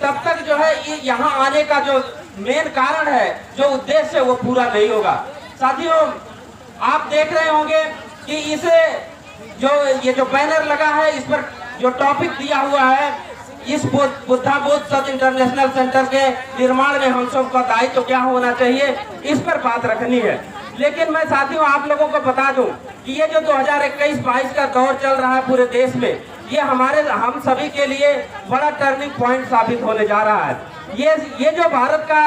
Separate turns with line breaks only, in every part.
तब तक जो है यहाँ आने का जो मेन कारण है, जो उद्देश्य है, वो पूरा नहीं होगा। साथियों, आप देख रहे होंगे कि इसे ये जो बैनर लगा है, इस पर जो टॉपिक दिया हुआ है, इस बुद्धा बोध सत इंटरनेशनल सेंटर के निर्माण में हम सब का दायित्व क्या होना चाहिए, इस पर बात रखनी है। लेकिन मैं साथियों आप लोगों को बता दूं कि ये जो 2021-22 का दौर चल रहा है पूरे देश में, ये हम सभी के लिए बड़ा टर्निंग पॉइंट साबित होने जा रहा है। ये जो भारत का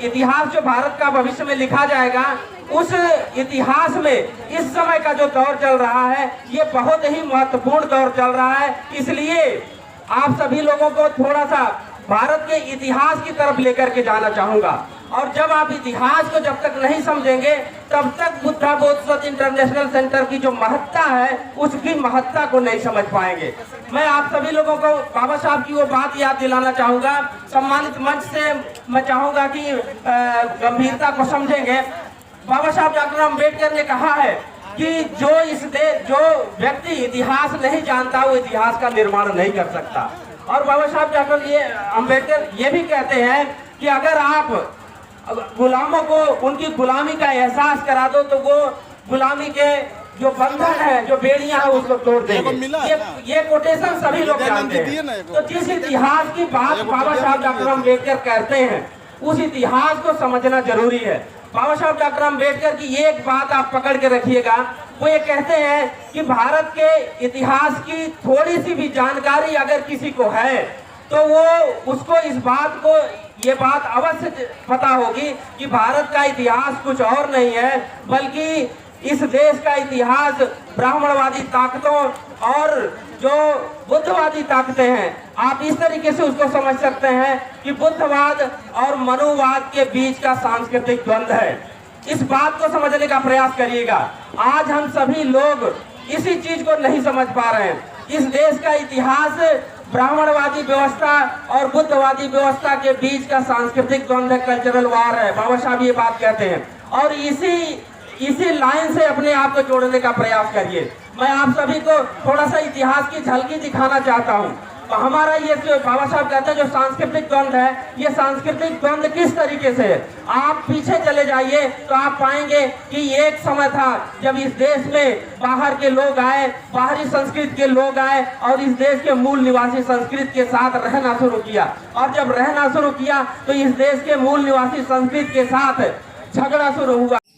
इतिहास, जो भारत का भविष्य में लिखा जाएगा, उस इतिहास में इस समय का जो दौर चल रहा है, ये बहुत ही महत्वपूर्ण दौर चल रहा है। इसलिए आप सभी लोगों को थोड़ा सा भारत के इतिहास की तरफ लेकर के जाना चाहूंगा। और जब आप इतिहास को जब तक नहीं समझेंगे, तब तक बुद्धा बोध सत इंटरनेशनल सेंटर की जो महत्ता है, उसकी महत्ता को नहीं समझ पाएंगे। मैं आप सभी लोगों को बाबा साहब की वो बात याद दिलाना चाहूंगा। सम्मानित मंच से मैं चाहूंगा कि गंभीरता को समझेंगे। बाबा साहब डॉक्टर अम्बेडकर ने कहा है कि जो व्यक्ति इतिहास नहीं जानता, वो इतिहास का निर्माण नहीं कर सकता। और बाबा साहब डॉक्टर अम्बेडकर ये भी कहते हैं कि अगर आप गुलामों को उनकी गुलामी का एहसास करा दो, तो वो गुलामी के जो बंधन है, जो बेड़ियां है, उसको तोड़ देंगे। ये कोटेशन सभी लोग जानते हैं। तो जिस इतिहास की बात बाबा साहब डॉक्टर अम्बेडकर करते हैं, उस इतिहास को समझना जरूरी है। बाबा साहब डॉक्टर अम्बेडकर की एक बात आप पकड़ के रखिएगा, वो ये कहते हैं कि भारत के इतिहास की थोड़ी सी भी जानकारी अगर किसी को है, तो वो उसको ये बात अवश्य पता होगी कि भारत का इतिहास कुछ और नहीं है, बल्कि इस देश का इतिहास ब्राह्मणवादी ताकतों और जो बुद्धवादी ताकतें हैं, आप इस तरीके से उसको समझ सकते हैं कि बुद्धवाद और मनुवाद के बीच का सांस्कृतिक द्वंद्व है। इस बात को समझने का प्रयास करिएगा। आज हम सभी लोग इसी चीज को नहीं समझ पा रहे हैं। इस देश का इतिहास ब्राह्मणवादी व्यवस्था और बुद्धवादी व्यवस्था के बीच का सांस्कृतिक द्वंद्व, कल्चरल वार है। बाबा साहब ये बात कहते हैं, और इसी लाइन से अपने आप को जोड़ने का प्रयास करिए। मैं आप सभी को थोड़ा सा इतिहास की झलकी दिखाना चाहता हूँ। तो हमारा ये जो बाबा साहब कहते हैं जो सांस्कृतिक द्वंद्व है, ये सांस्कृतिक द्वंद्व किस तरीके से है, आप पीछे चले जाइए तो आप पाएंगे कि एक समय था जब इस देश में बाहर के लोग आए, बाहरी संस्कृति के लोग आए और इस देश के मूल निवासी संस्कृति के साथ रहना शुरू किया। और जब रहना शुरू किया तो इस देश के मूल निवासी संस्कृति के साथ झगड़ा शुरू हुआ।